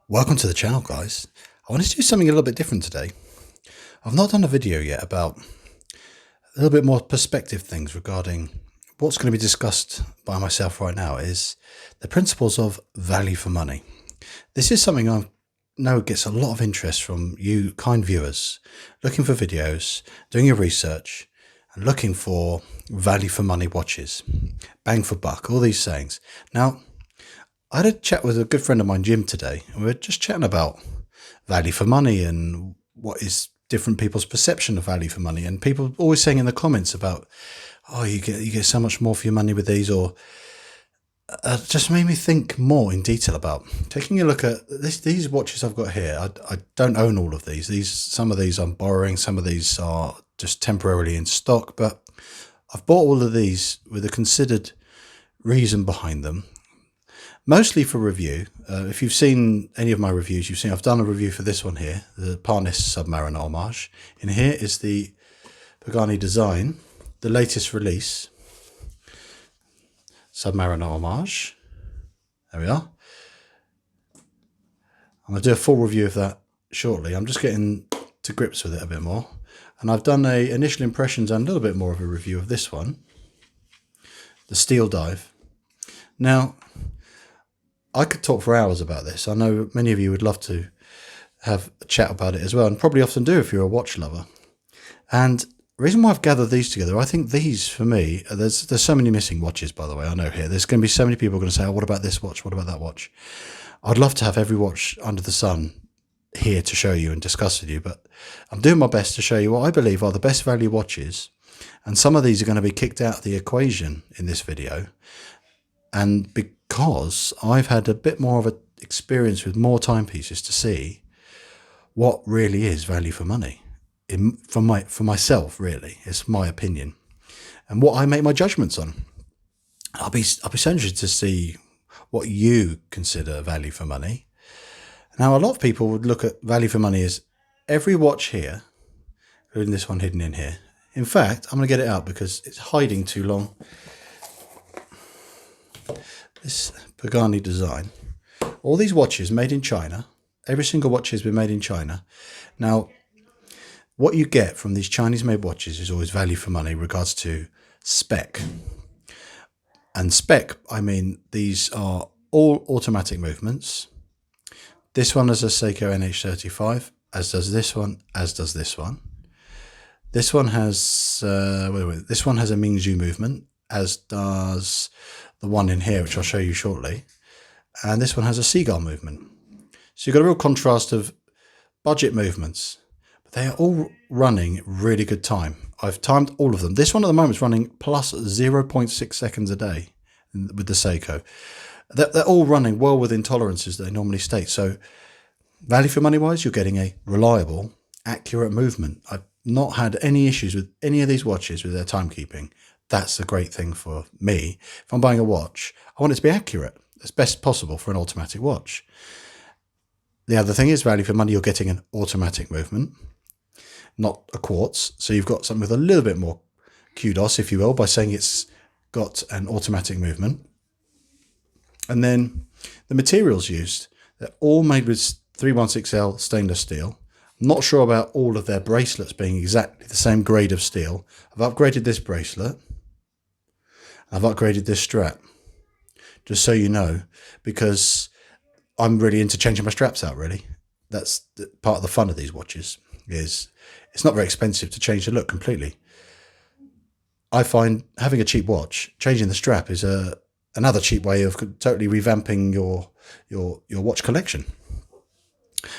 Welcome to the channel, guys. I wanted to do something a little bit different today. I've not done a video yet about a little bit more perspective things regarding what's going to be discussed by myself right now is the principles of value for money. This is something I know gets a lot of interest from you kind viewers looking for videos, doing your research and looking for value for money watches, bang for buck, all these sayings. Now, I had a chat with a good friend of mine, Jim, today, and we were just chatting about value for money and what is different people's perception of value for money. And people always saying in the comments about, oh, you get so much more for your money with these, or just made me think more in detail about taking a look at these watches I've got here. I don't own all of these. Some of these I'm borrowing, some of these are just temporarily in stock, but I've bought all of these with a considered reason behind them. Mostly for review. If you've seen any of my reviews, you've seen I've done a review for this one here, the Parnis Submariner homage. In here is the Pagani design, the latest release, Submariner homage. There we are. I'm going to do a full review of that shortly. I'm just getting to grips with it a bit more. And I've done a initial impressions and a little bit more of a review of this one, the Steel Dive. Now, I could talk for hours about this. I know many of you would love to have a chat about it as well, and probably often do if you're a watch lover. And the reason why I've gathered these together, I think these, for me, there's so many missing watches, by the way. I know here. There's going to be so many people going to say, oh, what about this watch? What about that watch? I'd love to have every watch under the sun here to show you and discuss with you, but I'm doing my best to show you what I believe are the best value watches. And some of these are going to be kicked out of the equation in this video. And because I've had a bit more of an experience with more timepieces to see what really is value for money, for myself, really, it's my opinion, and what I make my judgments on. I'll be so interested to see what you consider value for money. Now, a lot of people would look at value for money as every watch here, including this one hidden in here. In fact, I'm going to get it out because it's hiding too long. This Pagani design, all these watches made in China, every single watch has been made in China. Now, what you get from these Chinese made watches is always value for money in regards to spec. And spec, I mean, these are all automatic movements. This one has a Seiko NH35, as does this one, as does this one. This one has, this one has a Mingzhu movement, as does the one in here, which I'll show you shortly. And this one has a seagull movement. So you've got a real contrast of budget movements, but they are all running really good time. I've timed all of them. This one at the moment is running plus 0.6 seconds a day with the Seiko. They're all running well within tolerances that they normally state. So value for money wise, you're getting a reliable, accurate movement. I've not had any issues with any of these watches with their timekeeping. That's a great thing for me. If I'm buying a watch, I want it to be accurate as best possible for an automatic watch. The other thing is value for money. You're getting an automatic movement, not a quartz. So you've got something with a little bit more kudos, if you will, by saying it's got an automatic movement. And then the materials used, they're all made with 316L stainless steel. I'm not sure about all of their bracelets being exactly the same grade of steel. I've upgraded this bracelet. I've upgraded this strap, just so you know, because I'm really into changing my straps out, really. That's part of the fun of these watches, is it's not very expensive to change the look completely. I find having a cheap watch, changing the strap is another cheap way of totally revamping your watch collection.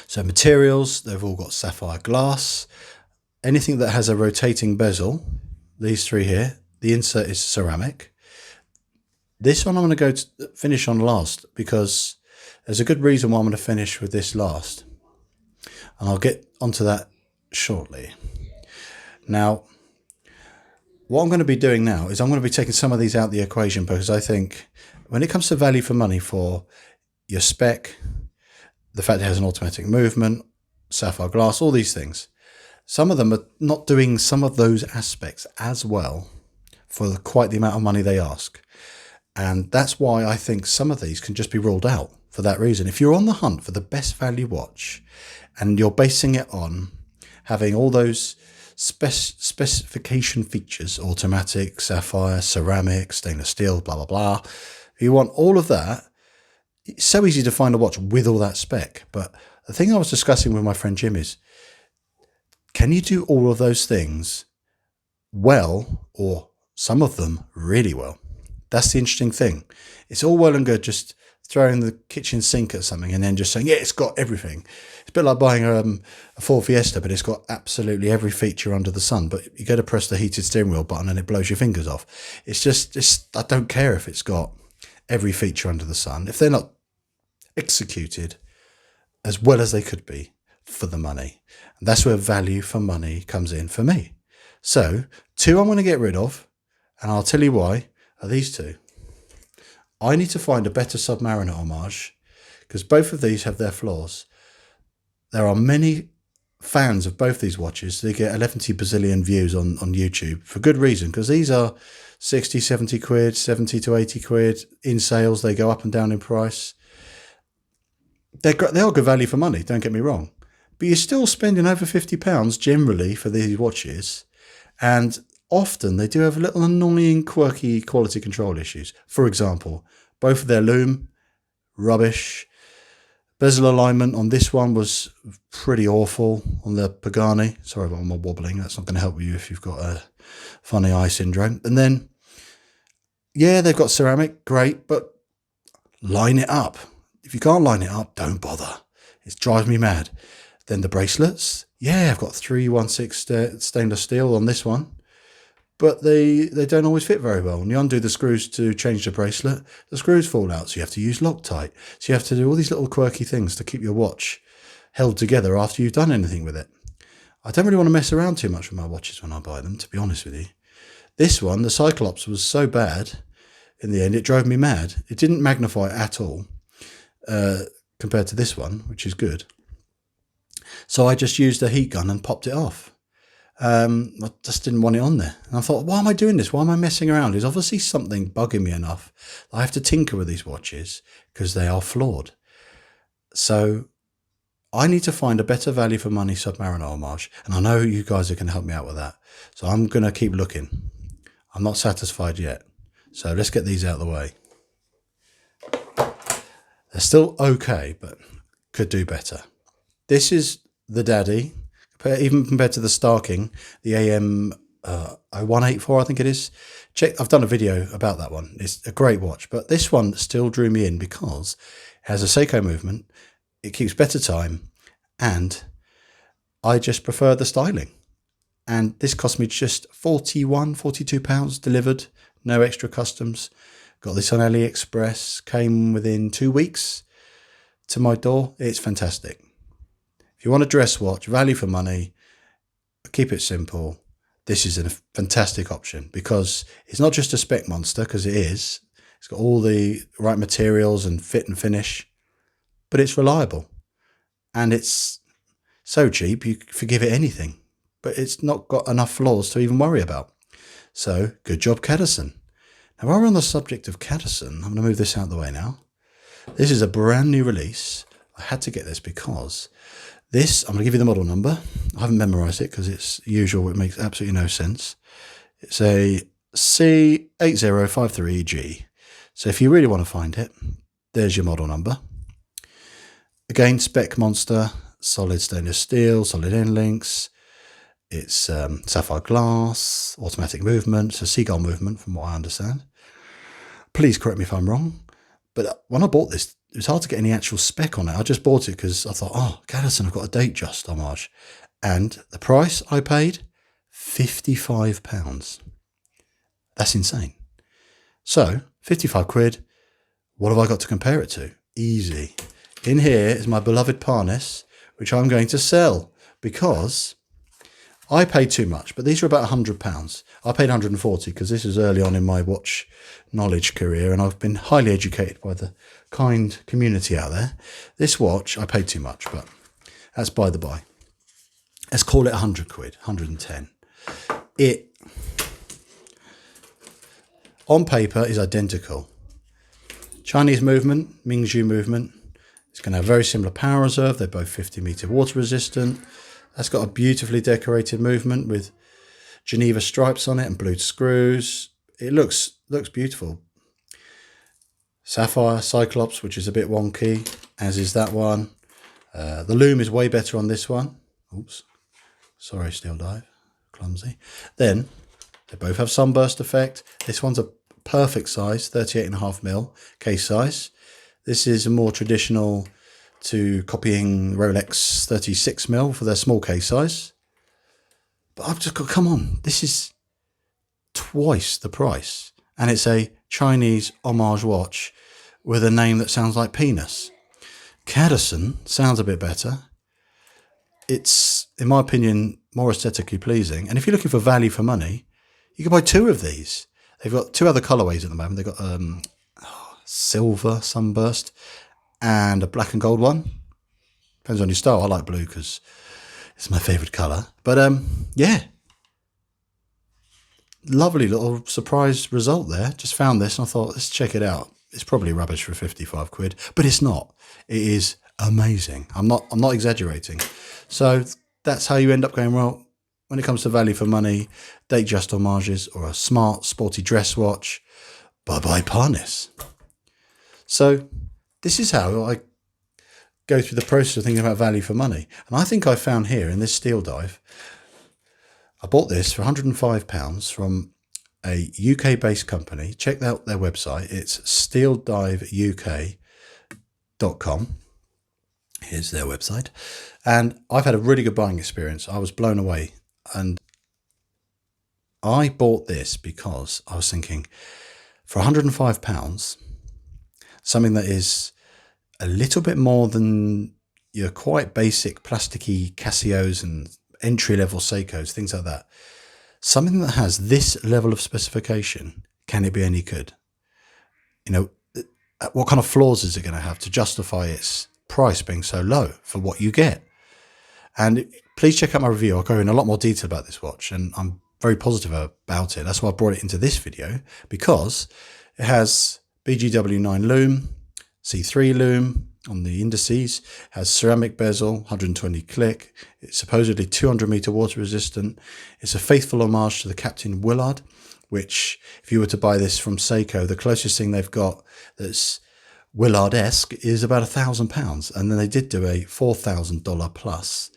So materials, they've all got sapphire glass. Anything that has a rotating bezel, these three here, the insert is ceramic. This one I'm going to go to finish on last because there's a good reason why I'm going to finish with this last. And I'll get onto that shortly. Now, what I'm going to be doing now is I'm going to be taking some of these out of the equation because I think when it comes to value for money for your spec, the fact it has an automatic movement, sapphire glass, all these things, some of them are not doing some of those aspects as well for quite the amount of money they ask. And that's why I think some of these can just be ruled out for that reason. If you're on the hunt for the best value watch and you're basing it on having all those specification features, automatic, sapphire, ceramic, stainless steel, blah, blah, blah. If you want all of that, it's so easy to find a watch with all that spec. But the thing I was discussing with my friend Jim is, can you do all of those things well, or some of them really well? That's the interesting thing. It's all well and good just throwing the kitchen sink at something and then just saying, yeah, it's got everything. It's a bit like buying a Ford Fiesta, but it's got absolutely every feature under the sun. But you go to press the heated steering wheel button and it blows your fingers off. It's just, I don't care if it's got every feature under the sun. If they're not executed as well as they could be for the money. And that's where value for money comes in for me. So 2 I'm going to get rid of, and I'll tell you why, are these 2. I need to find a better Submariner homage because both of these have their flaws. There are many fans of both these watches. They get 11 bazillion views on YouTube for good reason, because these are 60, 70 quid, 70 to 80 quid in sales. They go up and down in price. They are good value for money, don't get me wrong. But you're still spending over £50 generally for these watches. And often they do have little annoying, quirky quality control issues. For example, both of their lume, rubbish. Bezel alignment on this one was pretty awful on the Pagani. Sorry about my wobbling. That's not going to help you if you've got a funny eye syndrome. And then, yeah, they've got ceramic, great, but line it up. If you can't line it up, don't bother. It drives me mad. Then the bracelets. Yeah, I've got 316 stainless steel on this one. But they don't always fit very well. When you undo the screws to change the bracelet, the screws fall out, so you have to use Loctite. So you have to do all these little quirky things to keep your watch held together after you've done anything with it. I don't really want to mess around too much with my watches when I buy them, to be honest with you. This one, the Cyclops, was so bad in the end, it drove me mad. It didn't magnify at all compared to this one, which is good. So I just used a heat gun and popped it off. I just didn't want it on there. And I thought, why am I doing this? Why am I messing around? There's obviously something bugging me enough. I have to tinker with these watches because they are flawed. So I need to find a better value for money Submariner homage. And I know you guys are going to help me out with that. So I'm going to keep looking. I'm not satisfied yet. So let's get these out of the way. They're still okay, but could do better. This is the daddy. Even compared to the Starking, the AM 0184, I think it is. I've done a video about that one. It's a great watch, but this one still drew me in because it has a Seiko movement, it keeps better time, and I just prefer the styling. And this cost me just £42 delivered, no extra customs. Got this on AliExpress, came within 2 weeks to my door. It's fantastic. If you want a dress watch, value for money, keep it simple, this is a fantastic option because it's not just a spec monster, because it is. It's got all the right materials and fit and finish, but it's reliable. And it's so cheap, you forgive it anything. But it's not got enough flaws to even worry about. So, good job, Cadison. Now, while we're on the subject of Cadison, I'm going to move this out of the way now. This is a brand new release. I had to get this because this, I'm going to give you the model number. I haven't memorized it because it's usual. It makes absolutely no sense. It's a C8053G. So if you really want to find it, there's your model number. Again, spec monster, solid stainless steel, solid end links. It's sapphire glass, automatic movement, so seagull movement from what I understand. Please correct me if I'm wrong. But when I bought this, it was hard to get any actual spec on it. I just bought it because I thought, oh, Cadison, I've got a date just homage. And the price I paid, £55. That's insane. So, 55 quid. What have I got to compare it to? Easy. In here is my beloved Parnes, which I'm going to sell because I paid too much, but these are about £100. I paid 140 because this is early on in my watch knowledge career and I've been highly educated by the kind community out there. This watch, I paid too much, but that's by the by. Let's call it 100 quid, 110. It, on paper, is identical. Chinese movement, Mingzhu movement, It's going to have very similar power reserve. They're both 50-meter water resistant. That's got a beautifully decorated movement with Geneva stripes on it and blued screws. It looks beautiful. Sapphire Cyclops, which is a bit wonky, as is that one. The loom is way better on this one. Oops, sorry, Steel Dive, clumsy. Then they both have sunburst effect. This one's a perfect size, 38.5mm case size. This is a more traditional to copying Rolex 36mm for their small case size. But I've just got, come on, this is twice the price. And it's a Chinese homage watch with a name that sounds like penis. Cadison sounds a bit better. It's, in my opinion, more aesthetically pleasing. And if you're looking for value for money, you can buy two of these. They've got two other colorways at the moment. They've got silver sunburst and a black and gold one. Depends on your style. I like blue because it's my favorite color. But yeah, lovely little surprise result there. Just found this and I thought, let's check it out. It's probably rubbish for 55 quid, but it's not. It is amazing. I'm not exaggerating. So that's how you end up going, well, when it comes to value for money, date just homages or a smart, sporty dress watch, bye-bye Parnis. So this is how I go through the process of thinking about value for money. And I think I found here in this Steel Dive, I bought this for £105 from a UK-based company. Check out their website. It's steeldiveuk.com. Here's their website. And I've had a really good buying experience. I was blown away. And I bought this because I was thinking, for £105, something that is a little bit more than your quite basic plasticky Casios and entry-level Seikos, things like that. Something that has this level of specification, can it be any good? You know, what kind of flaws is it going to have to justify its price being so low for what you get? And please check out my review. I'll go in a lot more detail about this watch, and I'm very positive about it. That's why I brought it into this video, because it has BGW9 loom, C3 loom on the indices, has ceramic bezel, 120 click. It's supposedly 200 meter water resistant. It's a faithful homage to the Captain Willard, which if you were to buy this from Seiko, the closest thing they've got that's Willard-esque is about £1,000. And then they did do a $4,000 plus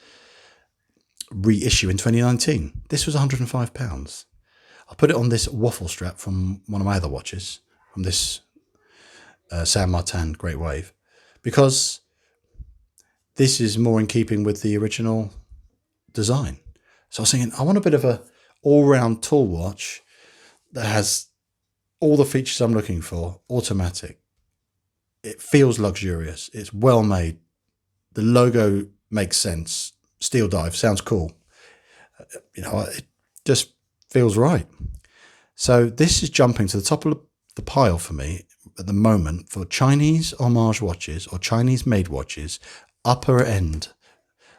reissue in 2019. This was £105. I'll put it on this waffle strap from one of my other watches, from this Saint Martin Great Wave, because this is more in keeping with the original design. So I was thinking, I want a bit of a all-round tall watch that has all the features I'm looking for, automatic. It feels luxurious. It's well made. The logo makes sense. Steel Dive sounds cool. You know, it just feels right. So this is jumping to the top of the pile for me at the moment for Chinese homage watches or Chinese made watches, upper end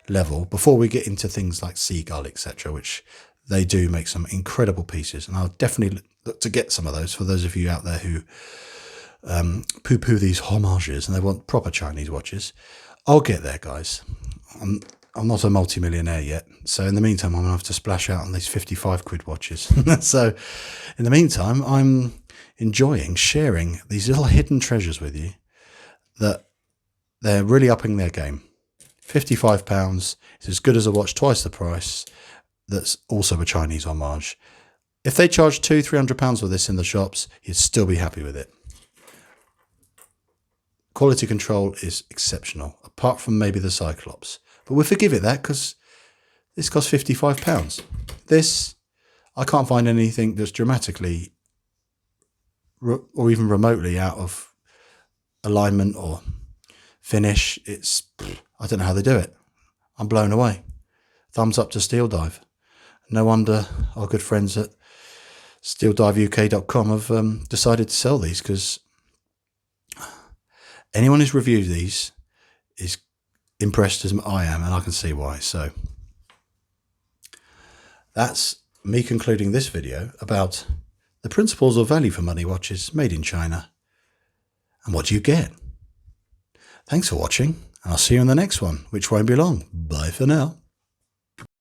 level, before we get into things like Seagull, etc., which they do make some incredible pieces. And I'll definitely look to get some of those for those of you out there who poo-poo these homages and they want proper Chinese watches. I'll get there, guys. I'm not a multi-millionaire yet. So in the meantime, I'm going to have to splash out on these 55 quid watches. So in the meantime, I'm enjoying sharing these little hidden treasures with you that they're really upping their game. £55 is as good as a watch twice the price. That's also a Chinese homage. If they charge £200-300 for this in the shops, you'd still be happy with it. Quality control is exceptional, apart from maybe the Cyclops. But we'll forgive it that because this costs £55. This, I can't find anything that's dramatically or even remotely out of alignment or finish. It's, I don't know how they do it. I'm blown away. Thumbs up to Steel Dive. No wonder our good friends at steeldiveuk.com have decided to sell these, because anyone who's reviewed these is impressed as I am, and I can see why. So that's me concluding this video about the principles of value for money watches made in China and what do you get. Thanks for watching, and I'll see you in the next one, which won't be long. Bye for now.